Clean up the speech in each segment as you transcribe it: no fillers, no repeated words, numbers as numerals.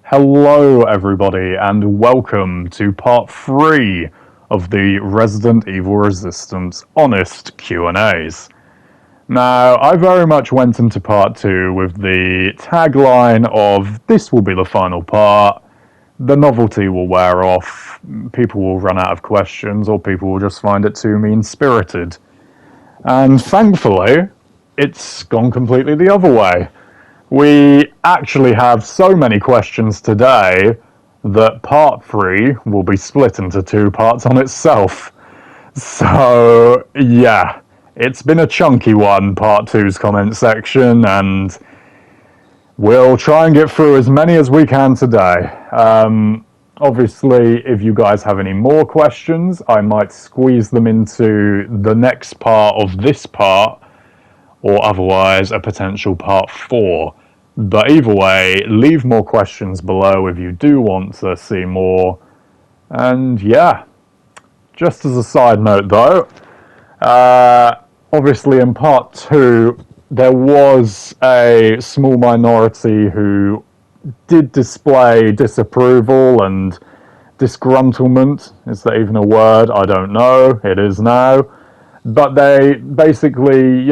Hello everybody and welcome to part 3 of the Resident Evil Resistance Honest Q&As. Now, I very much went into part 2 with the tagline of this will be the final part, the novelty will wear off, people will run out of questions or people will just find it too mean-spirited. And thankfully, it's gone completely the other way. We actually have so many questions today that part 3 will be split into 2 parts on itself. So, yeah, it's been a chunky one, part 2's comment section, and we'll try and get through as many as we can today. Obviously, if you guys have any more questions, I might squeeze them into the next part of this part, or otherwise a potential part 4. But either way, leave more questions below if you do want to see more. And yeah, just as a side note though, obviously in part 2, there was a small minority who did display disapproval and disgruntlement. Is that even a word? I don't know. It is now. But they basically,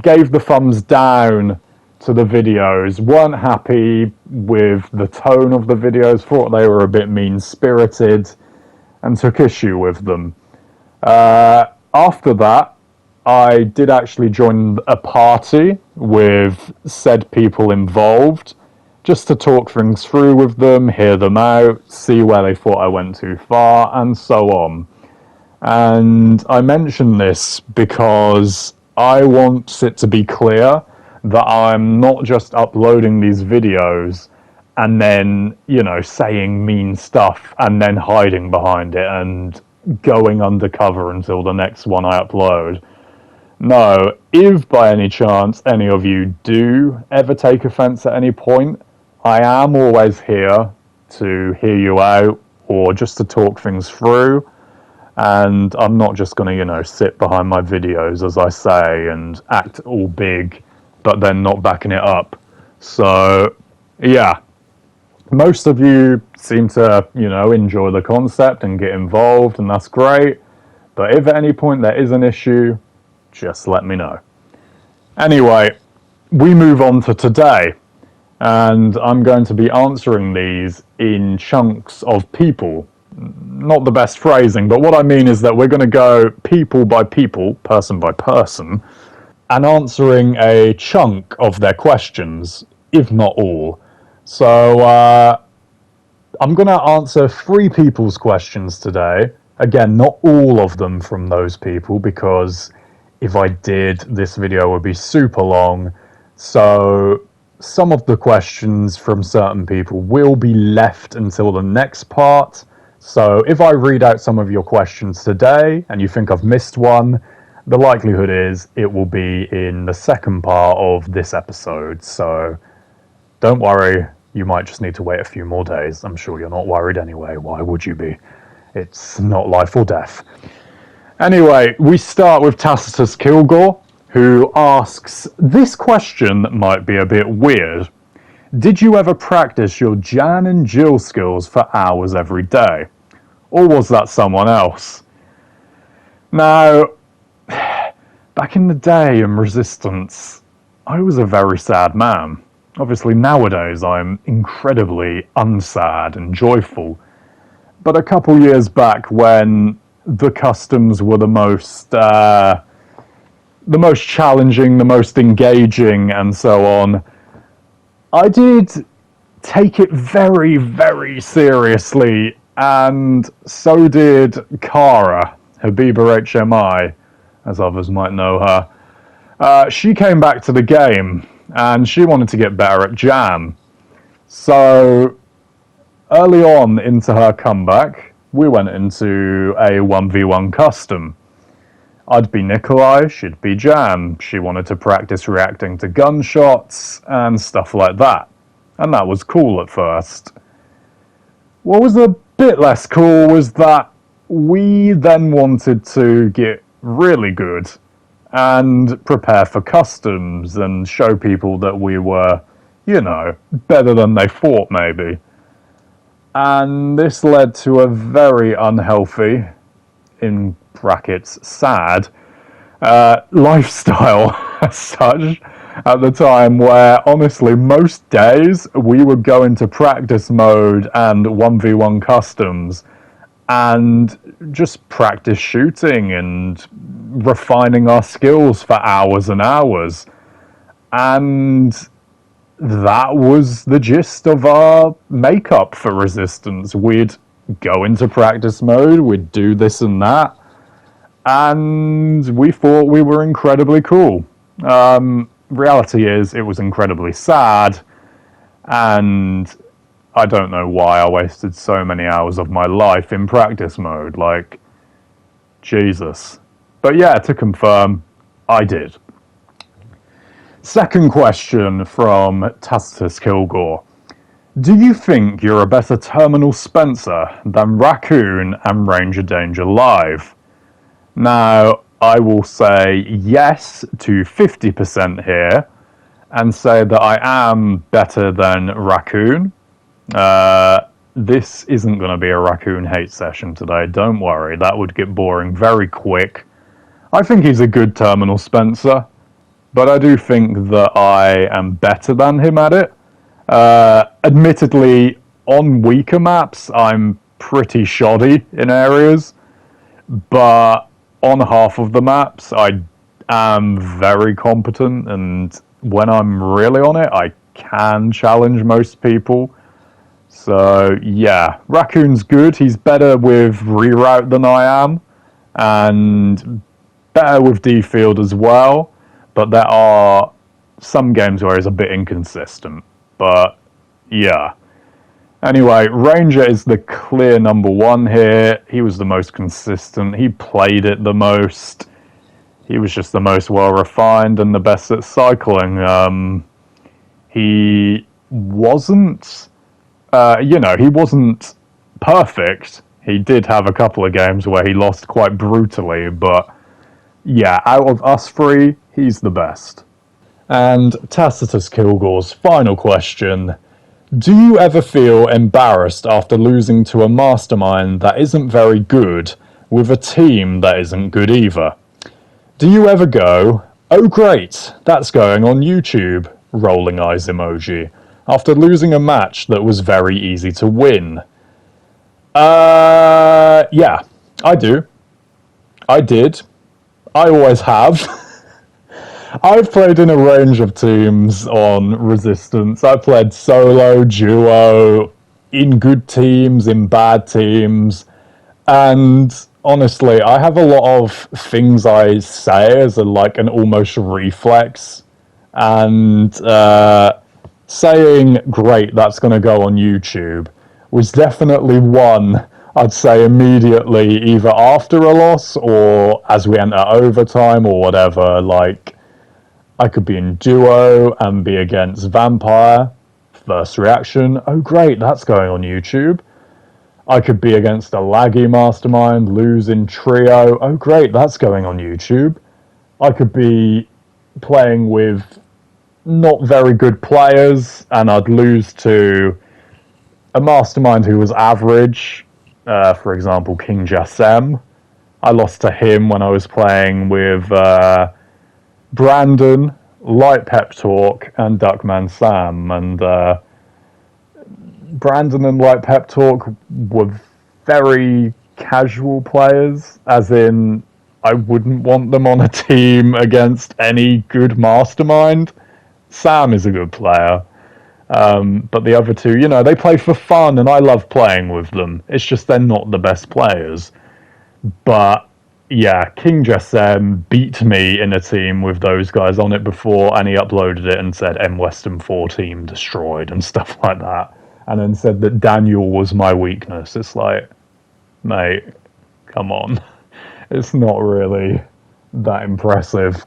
gave the thumbs down to the videos, weren't happy with the tone of the videos, thought they were a bit mean-spirited, and took issue with them. After that, I did actually join a party with said people involved, just to talk things through with them, hear them out, see where they thought I went too far, and so on. And I mention this because I want it to be clear that I'm not just uploading these videos and then, saying mean stuff and then hiding behind it and going undercover until the next one I upload. No, if by any chance any of you do ever take offense at any point, I am always here to hear you out or just to talk things through. And I'm not just going to, sit behind my videos, as I say, and act all big, but then not backing it up. So, yeah. Most of you seem to, enjoy the concept and get involved, and that's great. But if at any point there is an issue, just let me know. Anyway, we move on to today. And I'm going to be answering these in chunks of people. Not the best phrasing, but what I mean is that we're going to go people by people, person by person, and answering a chunk of their questions, if not all. So I'm going to answer 3 people's questions today. Again, not all of them from those people, because if I did, this video would be super long. So some of the questions from certain people will be left until the next part. So if I read out some of your questions today and you think I've missed one, the likelihood is it will be in the second part of this episode. So don't worry, you might just need to wait a few more days. I'm sure you're not worried anyway. Why would you be? It's not life or death. Anyway, we start with Tacitus Kilgore, who asks, this question might be a bit weird. Did you ever practice your Jan and Jill skills for hours every day? Or was that someone else? Now, back in the day in Resistance, I was a very sad man. Obviously nowadays I'm incredibly unsad and joyful. But a couple years back when the customs were the most challenging, the most engaging, and so on, I did take it very, very seriously, and so did Kara, Habiba HMI, as others might know her. She came back to the game, and she wanted to get better at Jan. So, early on into her comeback, we went into a 1v1 custom. I'd be Nikolai, she'd be Jan. She wanted to practice reacting to gunshots and stuff like that. And that was cool at first. What was a bit less cool was that we then wanted to get really good and prepare for customs and show people that we were better than they thought maybe. And this led to a very unhealthy, in brackets, sad, lifestyle as such at the time, where honestly most days we would go into practice mode and 1v1 customs and just practice shooting and refining our skills for hours and hours. And that was the gist of our makeup for Resistance. We'd go into practice mode, we'd do this and that, and we thought we were incredibly cool. Reality is, it was incredibly sad, and I don't know why I wasted so many hours of my life in practice mode. Like, Jesus. But yeah, to confirm, I did. Second question from Tacitus Kilgore. Do you think you're a better Terminal Spencer than Raccoon and Ranger Danger Live? Now, I will say yes to 50% here and say that I am better than Raccoon. This isn't going to be a Raccoon hate session today, don't worry, that would get boring very quick. I think he's a good Terminal Spencer, but I do think that I am better than him at it. Admittedly, on weaker maps, I'm pretty shoddy in areas, but on half of the maps, I am very competent, and when I'm really on it, I can challenge most people. So, yeah, Raccoon's good. He's better with reroute than I am, and better with D-field as well, but there are some games where he's a bit inconsistent. But, yeah. Anyway, Ranger is the clear number one here. He was the most consistent. He played it the most. He was just the most well-refined and the best at cycling. He wasn't, he wasn't perfect. He did have a couple of games where he lost quite brutally, but yeah, out of us three, he's the best. And Tacitus Kilgore's final question. Do you ever feel embarrassed after losing to a mastermind that isn't very good with a team that isn't good either? Do you ever go, oh great, that's going on YouTube, rolling eyes emoji, after losing a match that was very easy to win? Yeah, I do. I did. I always have. I've played in a range of teams on Resistance. I played solo, duo, in good teams, in bad teams, and honestly, I have a lot of things I say as an almost reflex, and saying, great, that's going to go on YouTube, was definitely one I'd say immediately, either after a loss or as we enter overtime or whatever. Like, I could be in duo and be against Vampire. First reaction, oh great, that's going on YouTube. I could be against a laggy mastermind, lose in trio. Oh great, that's going on YouTube. I could be playing with not very good players and I'd lose to a mastermind who was average. For example, King Jassem. I lost to him when I was playing with Brandon, Light Pep Talk, and Duckman Sam. And Brandon and Light Pep Talk were very casual players, as in I wouldn't want them on a team against any good mastermind. Sam is a good player. But the other two, they play for fun and I love playing with them. It's just they're not the best players. But yeah, King Jassem beat me in a team with those guys on it before, and he uploaded it and said M Western 4 team destroyed and stuff like that. And then said that Daniel was my weakness. It's like, mate, come on. It's not really that impressive.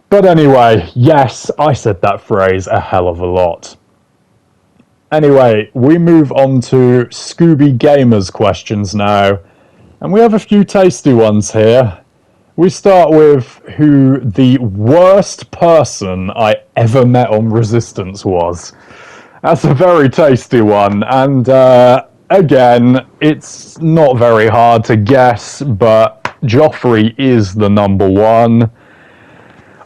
But anyway, yes, I said that phrase a hell of a lot. Anyway, we move on to Scooby Gamer's questions now. And we have a few tasty ones here. We start with who the worst person I ever met on Resistance was. That's a very tasty one, and again, it's not very hard to guess, but Joffrey is the number one.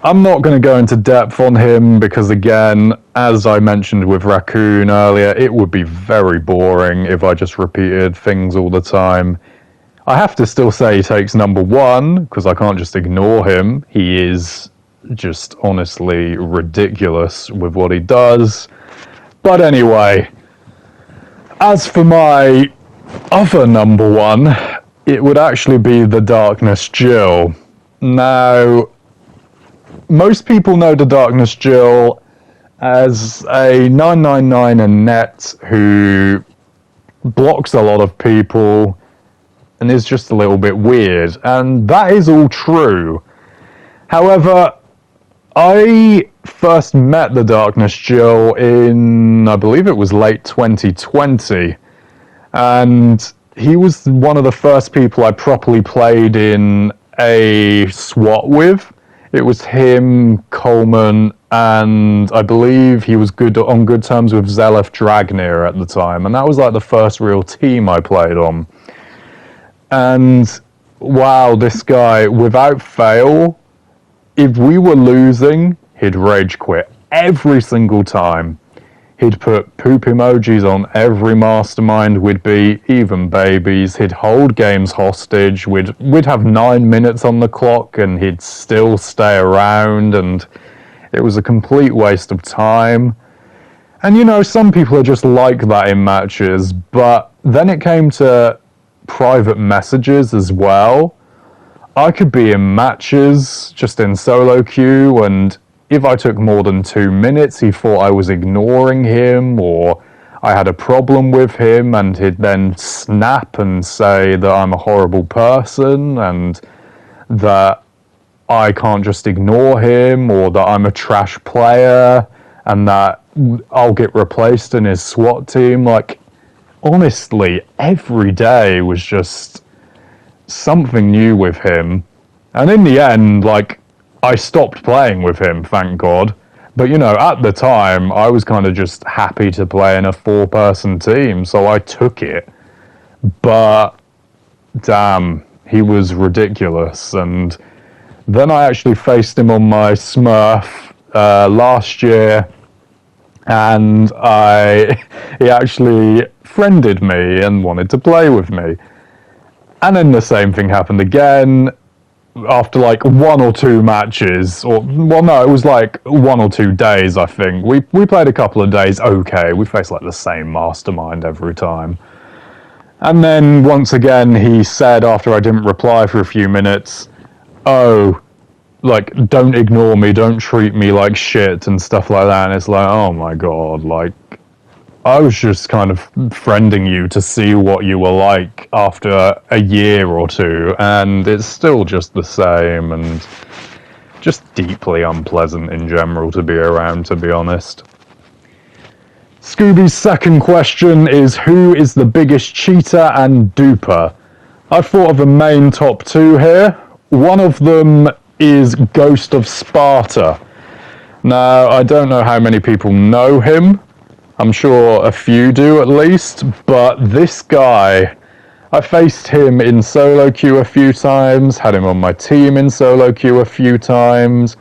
I'm not going to go into depth on him because, again, as I mentioned with Raccoon earlier, it would be very boring if I just repeated things all the time. I have to still say he takes number one because I can't just ignore him. He is just honestly ridiculous with what he does. But anyway, as for my other number one, it would actually be the Darkness Jill. Now, most people know the Darkness Jill as a 999 in net who blocks a lot of people and is just a little bit weird, and that is all true. However, I first met the Darkness Jill in, I believe it was late 2020, and he was one of the first people I properly played in a SWAT with. It was him, Coleman, and I believe he was on good terms with Zelef Dragnir at the time, and that was like the first real team I played on. And wow, this guy, without fail, if we were losing, he'd rage quit every single time. He'd put poop emojis on every mastermind we'd be, even babies. He'd hold games hostage. We'd have 9 minutes on the clock and he'd still stay around, and it was a complete waste of time. And you know, some people are just like that in matches, but then it came to private messages as well. I could be in matches, just in solo queue, and if I took more than 2 minutes, he thought I was ignoring him, or I had a problem with him, and he'd then snap and say that I'm a horrible person, and that I can't just ignore him, or that I'm a trash player, and that I'll get replaced in his SWAT team. Like, honestly, every day was just something new with him. And in the end, like, I stopped playing with him, thank God. But, you know, at the time, I was kind of just happy to play in a 4-person team, so I took it. But, damn, he was ridiculous. And then I actually faced him on my Smurf last year, and he actually friended me and wanted to play with me. And then the same thing happened again. After like 1 or 2 matches, or well, no, it was like 1 or 2 days, I think. We played a couple of days, okay. We faced like the same mastermind every time. And then once again, he said, after I didn't reply for a few minutes, oh, like, don't ignore me, don't treat me like shit and stuff like that. And it's like, oh my God, like, I was just kind of friending you to see what you were like after a year or 2, and it's still just the same, and just deeply unpleasant in general to be around, to be honest. Scooby's second question is, who is the biggest cheater and duper? I've thought of a main top 2 here. One of them is Ghost of Sparta. Now, I don't know how many people know him. I'm sure a few do at least, but this guy, I faced him in solo queue a few times, had him on my team in solo queue a few times,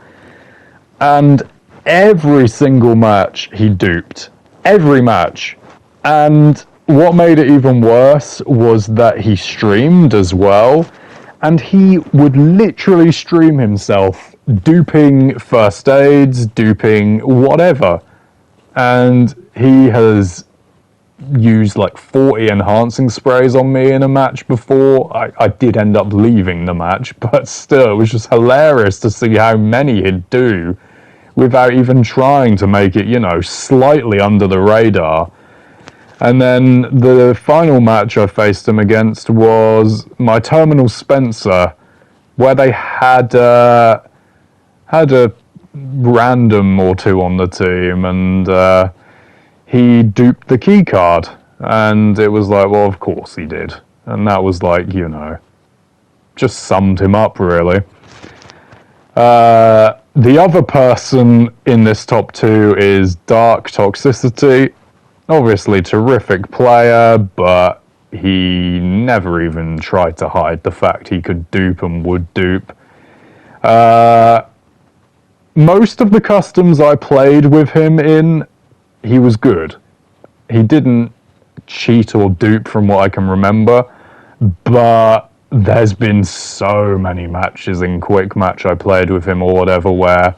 and every single match he duped. Every match. And what made it even worse was that he streamed as well, and he would literally stream himself duping first aids, duping whatever. And he has used like 40 enhancing sprays on me in a match before. I did end up leaving the match, but still, it was just hilarious to see how many he'd do without even trying to make it, you know, slightly under the radar. And then the final match I faced him against was my Terminal Spencer, where they had a random or 2 on the team, and he duped the key card, and it was like, well, of course he did. And that was like, you know, just summed him up, really. The other person in this top two is Dark Toxicity. Obviously, terrific player, but he never even tried to hide the fact he could dupe and would dupe. Most of the customs I played with him in, he was good. He didn't cheat or dupe from what I can remember, but there's been so many matches in Quick Match I played with him or whatever where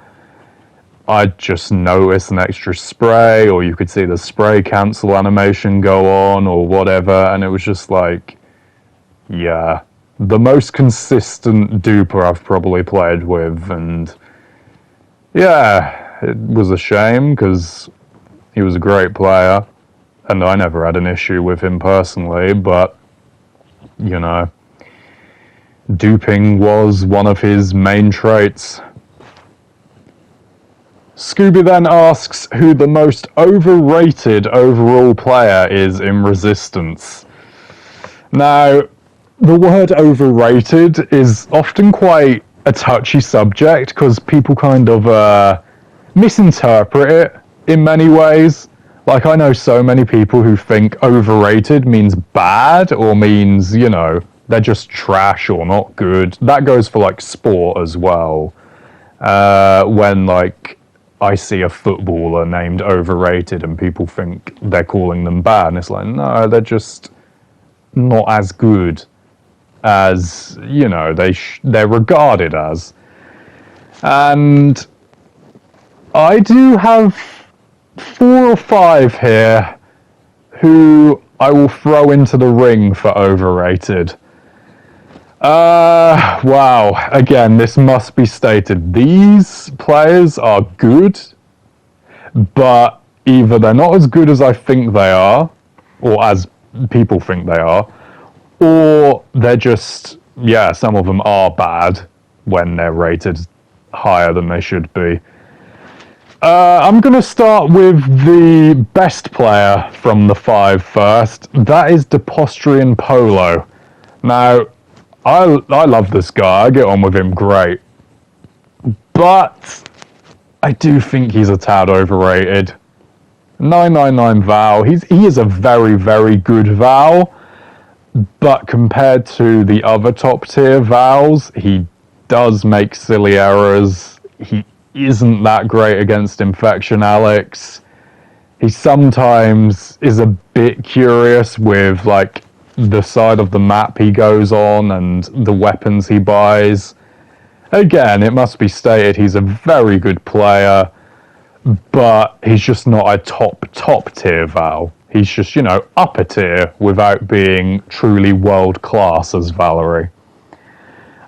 I'd just notice an extra spray, or you could see the spray cancel animation go on or whatever, and it was just like, yeah, the most consistent duper I've probably played with, and yeah, it was a shame because he was a great player, and I never had an issue with him personally, but, you know, duping was one of his main traits. Scooby then asks who the most overrated overall player is in Resistance. Now, the word overrated is often quite a touchy subject because people kind of misinterpret it in many ways. Like, I know so many people who think overrated means bad or means, you know, they're just trash or not good. That goes for, like, sport as well. When, like, I see a footballer named overrated and people think they're calling them bad, and it's like, no, they're just not as good as, you know, they're regarded as. And I do have 4 or 5 here who I will throw into the ring for overrated. Wow. Again, this must be stated. These players are good, but either they're not as good as I think they are, or as people think they are, or they're just, yeah, some of them are bad when they're rated higher than they should be. I'm going to start with the best player from the 5 first. That is Depostrian Polo. Now, I love this guy. I get on with him great. But I do think he's a tad overrated. 999 Val. He is a very, very good Val. But compared to the other top tier Vals, he does make silly errors. He isn't that great against Infection Alex. He sometimes is a bit curious with, like, the side of the map he goes on and the weapons he buys. Again, it must be stated he's a very good player, but he's just not a top tier Val. He's just, you know, upper tier without being truly world class as Valerie.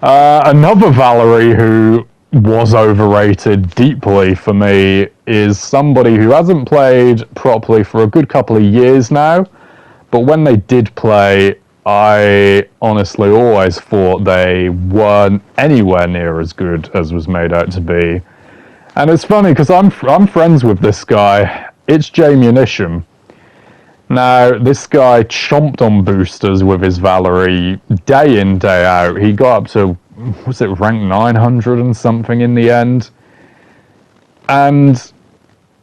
Another Valerie who was overrated deeply for me is somebody who hasn't played properly for a good couple of years now. But when they did play, I honestly always thought they weren't anywhere near as good as was made out to be. And it's funny because I'm friends with this guy. It's J-Munition. Now, this guy chomped on boosters with his Valerie day in, day out. He got up to, was it rank 900 and something in the end? And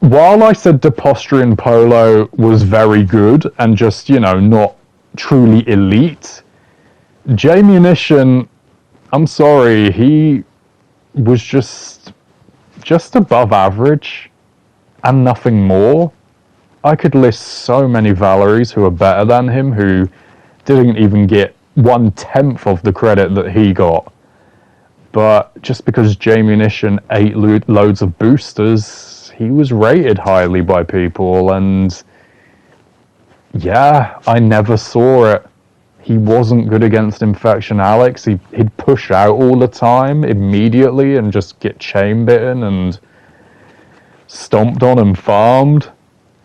while I said Depostrian Polo was very good and just, you know, not truly elite, J-Munition, I'm sorry, he was just above average and nothing more. I could list so many Valeries who are better than him who didn't even get 1/10 of the credit that he got. But just because J-Munition ate loads of boosters, he was rated highly by people, and yeah, I never saw it. He wasn't good against Infection Alex. He'd push out all the time immediately and just get chain bitten and stomped on and farmed.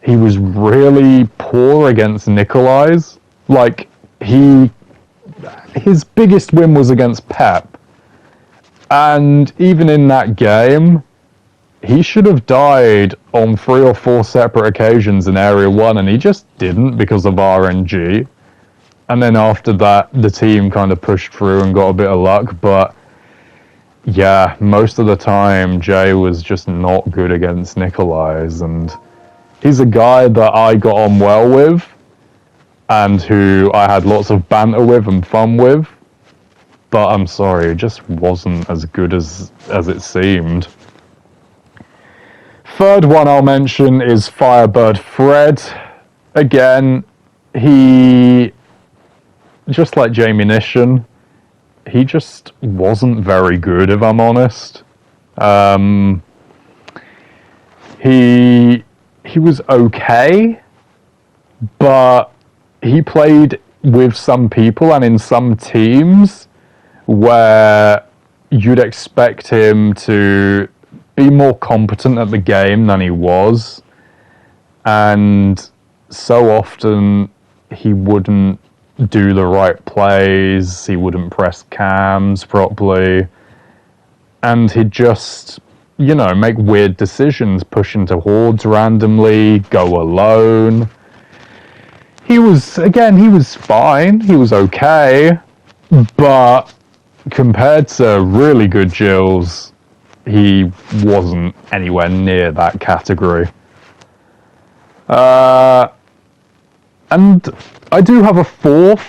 He was really poor against Nikolai's. Like, his biggest win was against Pep. And even in that game, he should have died on 3 or 4 separate occasions in Area 1, and he just didn't because of RNG. And then after that, the team kind of pushed through and got a bit of luck, but yeah, most of the time Jay was just not good against Nikolai's, and he's a guy that I got on well with and who I had lots of banter with and fun with, but I'm sorry, it just wasn't as good as it seemed. Third one I'll mention is Firebird Fred. Again, he, just like Jamie Nishan, he just wasn't very good, if I'm honest. He was okay, but he played with some people and in some teams where you'd expect him to be more competent at the game than he was, and so often he wouldn't do the right plays, he wouldn't press cams properly, and he'd just, make weird decisions, push into hordes randomly, go alone. He was fine, he was okay, but compared to really good Jills, he wasn't anywhere near that category. And I do have a fourth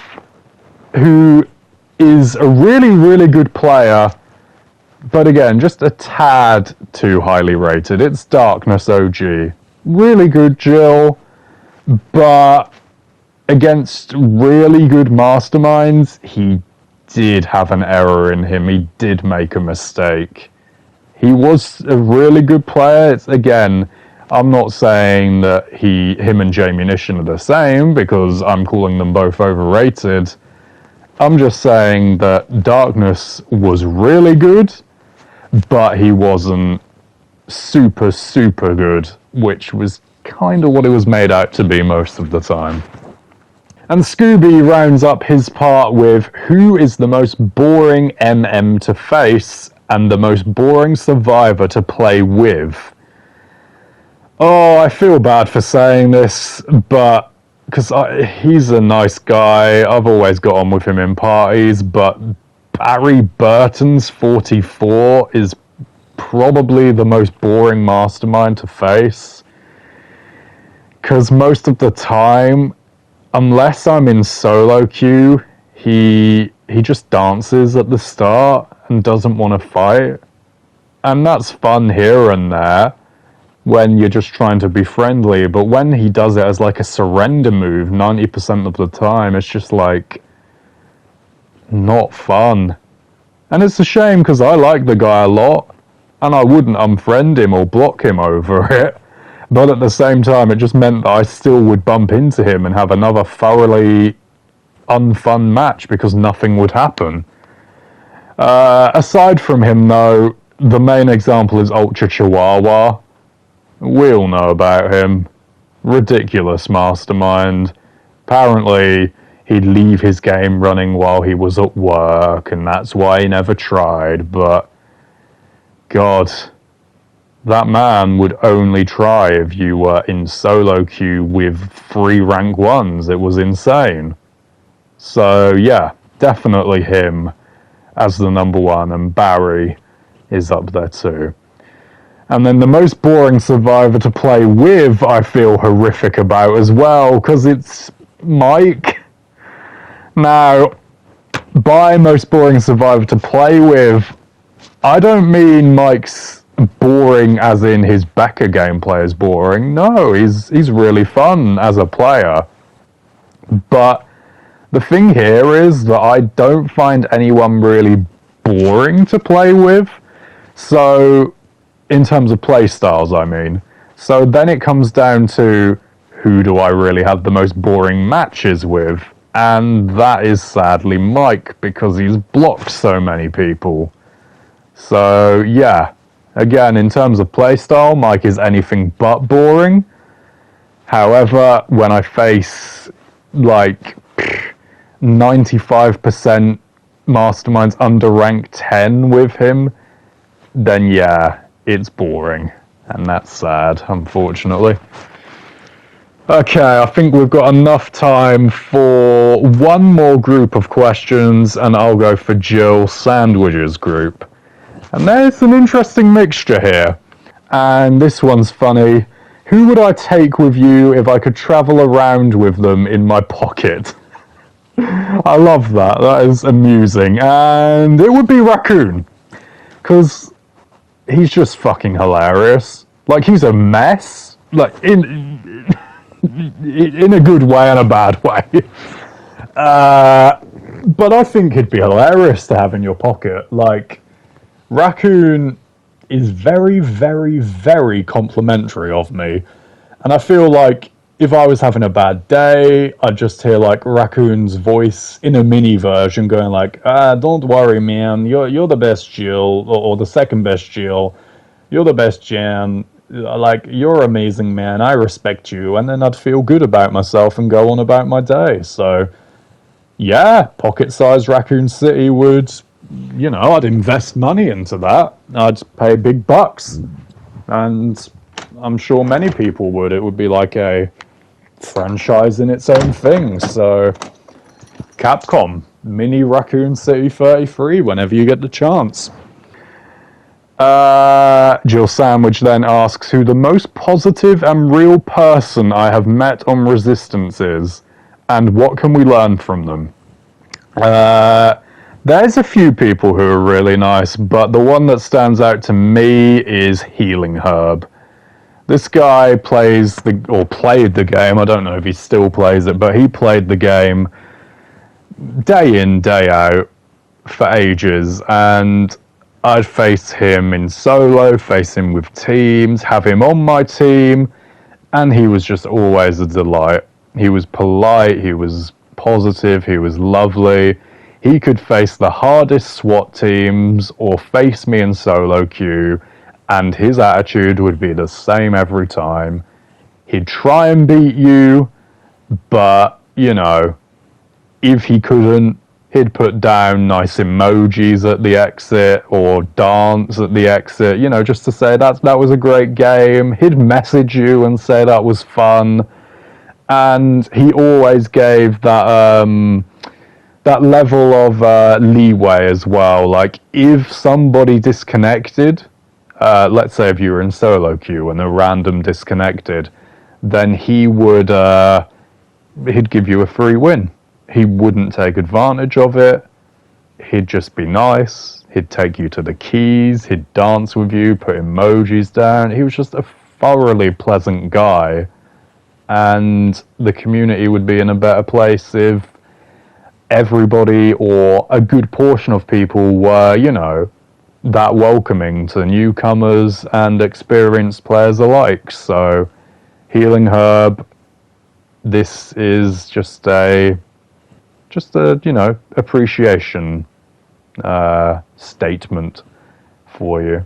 who is a really, really good player, but again, just a tad too highly rated. It's Darkness OG. Really good Jill, but against really good masterminds, he did have an error in him. He did make a mistake. He was a really good player. It's, again, I'm not saying that him and Jamie Nishan are the same, because I'm calling them both overrated. I'm just saying that Darkness was really good, but he wasn't super, super good, which was kind of what it was made out to be most of the time. And Scooby rounds up his part with who is the most boring MM to face and the most boring survivor to play with. Oh, I feel bad for saying this, but because he's a nice guy, I've always got on with him in parties, but Barry Burton's 44 is probably the most boring mastermind to face, because most of the time, unless I'm in solo queue, he just dances at the start and doesn't want to fight. And that's fun here and there when you're just trying to be friendly, but when he does it as like a surrender move 90% of the time, it's just like not fun. And it's a shame, because I like the guy a lot and I wouldn't unfriend him or block him over it. But at the same time, it just meant that I still would bump into him and have another thoroughly unfun match because nothing would happen. Aside from him, though, the main example is Ultra Chihuahua. We all know about him. Ridiculous mastermind. Apparently, he'd leave his game running while he was at work, and that's why he never tried, but God, that man would only try if you were in solo queue with 3 rank 1s. It was insane. So yeah, definitely him as the number 1, and Barry is up there too. And then the most boring survivor to play with, I feel horrific about as well, because it's Mike. Now, by most boring survivor to play with, I don't mean Mike's boring as in his Becca gameplay is boring. No, he's really fun as a player. But the thing here is that I don't find anyone really boring to play with. So, in terms of play styles, I mean. So then it comes down to who do I really have the most boring matches with? And that is sadly Mike, because he's blocked so many people. So yeah, again, in terms of playstyle, Mike is anything but boring. However, when I face like 95% masterminds under rank 10 with him, then yeah, it's boring. And that's sad, unfortunately. Okay, I think we've got enough time for one more group of questions, and I'll go for Jill Sandwich's group. And there's an interesting mixture here. And this one's funny. Who would I take with you if I could travel around with them in my pocket? I love that. That is amusing. And it would be Raccoon. Because he's just fucking hilarious. Like, he's a mess. Like, in a good way and a bad way. But I think he'd be hilarious to have in your pocket. Like, Raccoon is very, very, very complimentary of me. And I feel like if I was having a bad day, I'd just hear like Raccoon's voice in a mini version going like, don't worry, man, you're the best Jill, or the second best Jill. You're the best Jan. Like, you're amazing, man. I respect you. And then I'd feel good about myself and go on about my day. So, yeah, pocket-sized Raccoon City would, I'd invest money into that. I'd pay big bucks. And I'm sure many people would. It would be like a franchise in its own thing. So, Capcom, mini Raccoon City 33 whenever you get the chance. Jill Sandwich then asks who the most positive and real person I have met on Resistance is, and what can we learn from them. There's a few people who are really nice, but the one that stands out to me is Healing Herb. This guy played the game, I don't know if he still plays it, but he played the game day in, day out for ages, and I'd face him in solo, face him with teams, have him on my team, and he was just always a delight. He was polite, he was positive, he was lovely. He could face the hardest SWAT teams or face me in solo queue, and his attitude would be the same every time. He'd try and beat you, but, if he couldn't, he'd put down nice emojis at the exit or dance at the exit, just to say that was a great game. He'd message you and say that was fun. And he always gave that level of leeway as well. Like, if somebody disconnected, let's say if you were in solo queue and a random disconnected, then he'd give you a free win. He wouldn't take advantage of it. He'd just be nice. He'd take you to the keys. He'd dance with you, put emojis down. He was just a thoroughly pleasant guy. And the community would be in a better place if everybody or a good portion of people were, that welcoming to newcomers and experienced players alike. So, Healing Herb, this is just a appreciation statement for you,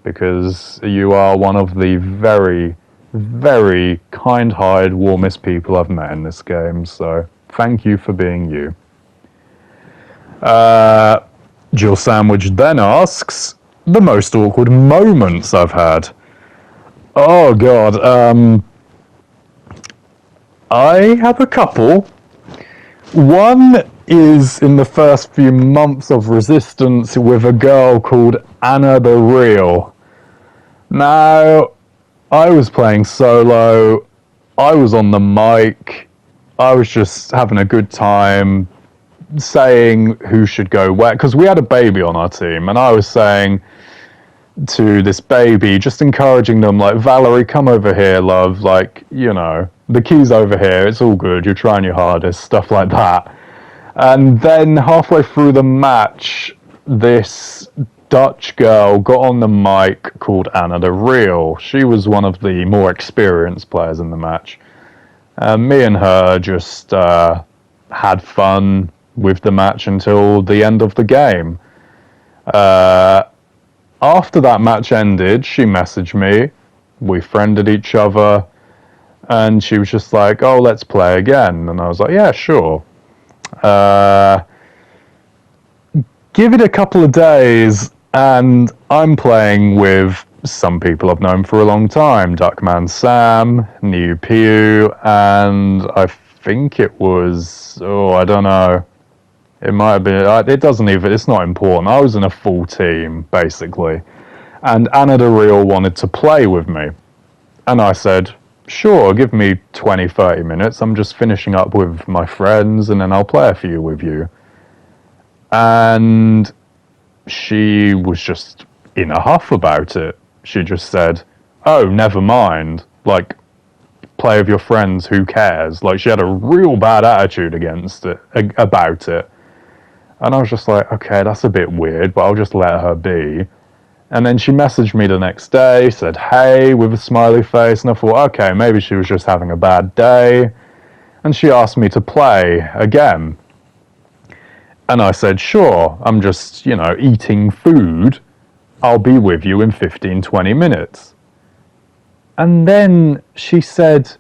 because you are one of the very, very kind-hearted, warmest people I've met in this game, so thank you for being you. Jill Sandwich then asks, the most awkward moments I've had. Oh god, I have a couple. One is in the first few months of Resistance with a girl called Anna the Real. Now, I was playing solo, I was on the mic, I was just having a good time, saying who should go where, because we had a baby on our team, and I was saying to this baby, just encouraging them, like, Valerie, come over here, love, like, the key's over here, it's all good, you're trying your hardest, stuff like that. And then halfway through the match, this Dutch girl got on the mic called Anna the Real. She was one of the more experienced players in the match. Me and her just had fun with the match until the end of the game. After that match ended, she messaged me, we friended each other, and she was just like, oh, let's play again. And I was like, yeah, sure. Give it a couple of days, and I'm playing with some people I've known for a long time. Duckman Sam, Niu Piu, and I think it was, I don't know, It might have been. It doesn't even. It's not important. I was in a full team basically, and Anna de Real wanted to play with me, and I said, "Sure, give me 20, 30 minutes. I'm just finishing up with my friends, and then I'll play a few with you." And she was just in a huff about it. She just said, "Oh, never mind. Like, play with your friends. Who cares?" Like, she had a real bad attitude against it, about it. And I was just like, okay, that's a bit weird, but I'll just let her be. And then she messaged me the next day, said, "Hey," with a smiley face. And I thought, okay, maybe she was just having a bad day. And she asked me to play again. And I said, sure, I'm just, eating food. I'll be with you in 15, 20 minutes. And then she said,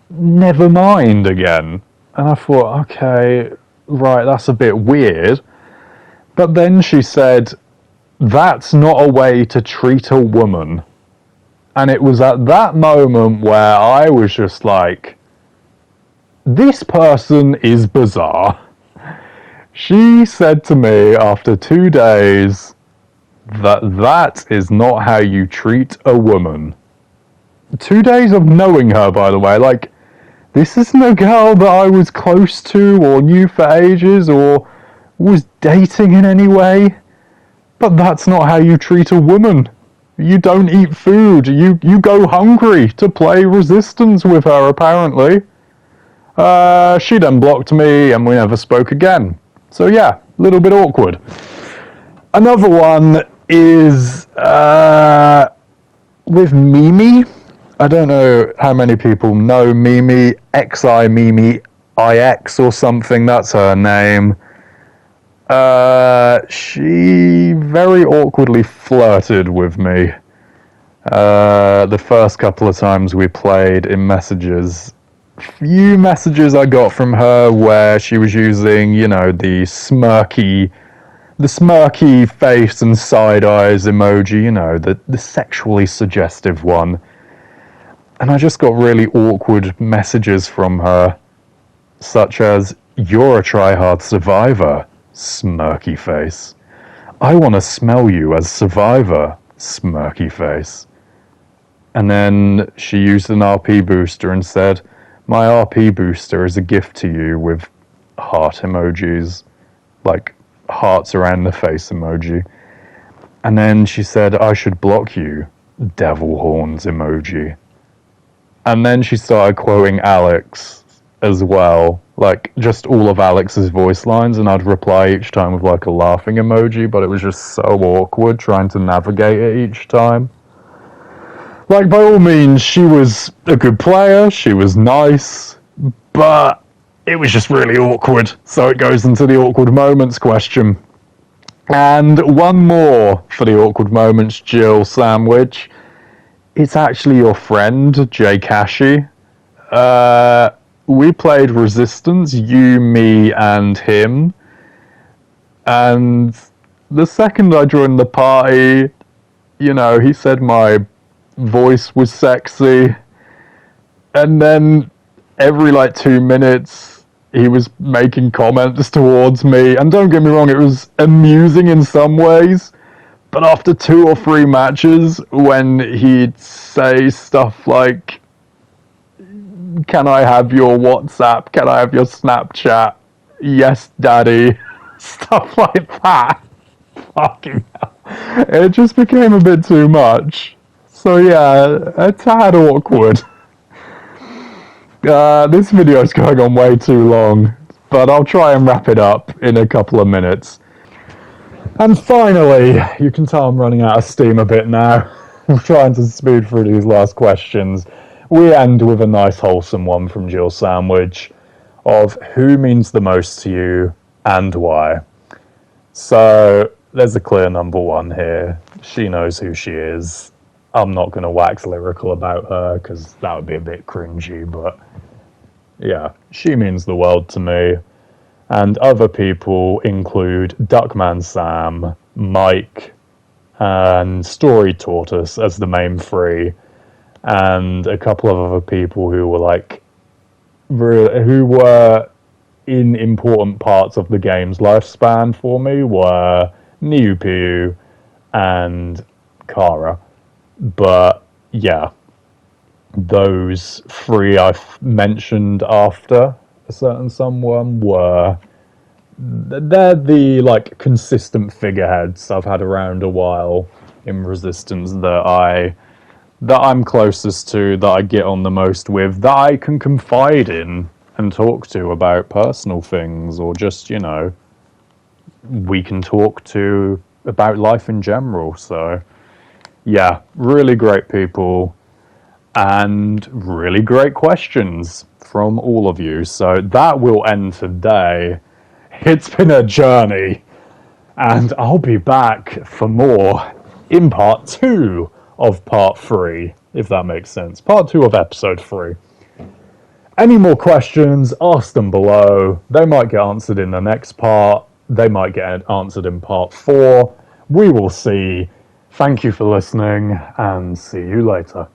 "Never mind," again. And I thought, okay, right, that's a bit weird. But then she said, "That's not a way to treat a woman." And it was at that moment where I was just like, this person is bizarre. She said to me after 2 days that is not how you treat a woman. 2 days of knowing her, by the way. Like, this isn't a girl that I was close to or knew for ages or was dating in any way. But that's not how you treat a woman. You don't eat food. You go hungry to play resistance with her, apparently. She then blocked me and we never spoke again. So yeah, a little bit awkward. Another one is with Mimi. I don't know how many people know Mimi, XI Mimi IX or something, that's her name. She very awkwardly flirted with me. The first couple of times we played in messages. Few messages I got from her where she was using, the smirky face and side eyes emoji, the sexually suggestive one. And I just got really awkward messages from her, such as, "You're a try-hard survivor," smirky face. "I want to smell you as survivor," smirky face. And then she used an RP booster and said, "My RP booster is a gift to you," with heart emojis, like hearts around the face emoji. And then she said, "I should block you," devil horns emoji. And then she started quoting Alex as well, like just all of Alex's voice lines, and I'd reply each time with like a laughing emoji, but it was just so awkward trying to navigate it each time. Like, by all means, she was a good player, she was nice, but it was just really awkward. So it goes into the awkward moments question. And one more for the awkward moments, Jill Sandwich. It's actually your friend, Jay Kashi. We played Resistance, you, me, and him. And the second I joined the party, he said my voice was sexy. And then every 2 minutes, he was making comments towards me. And don't get me wrong, it was amusing in some ways. But after 2 or 3 matches, when he'd say stuff like, "Can I have your WhatsApp? Can I have your Snapchat? Yes, daddy." Stuff like that. Fucking hell. It just became a bit too much. So yeah, a tad awkward. This video is going on way too long, but I'll try and wrap it up in a couple of minutes. And finally, you can tell I'm running out of steam a bit now. I'm trying to speed through these last questions. We end with a nice wholesome one from Jill Sandwich of who means the most to you and why. So there's a clear number one here. She knows who she is. I'm not going to wax lyrical about her because that would be a bit cringy, but yeah, she means the world to me. And other people include Duckman Sam, Mike, and Story Tortoise as the main 3, and a couple of other people who were who were in important parts of the game's lifespan for me were Niu Piu and Kara. But yeah, those three I've mentioned after a certain someone were they're the like consistent figureheads I've had around a while in Resistance that I'm closest to, that I get on the most with, that I can confide in and talk to about personal things, or just, we can talk to about life in general. So, yeah, really great people and really great questions from all of you. So that will end today. It's been a journey, and I'll be back for more in part 2 of part 3, if that makes sense. Part 2 of episode 3. Any more questions, ask them below. They might get answered in the next part. They might get answered in part 4. We will see. Thank you for listening, and see you later.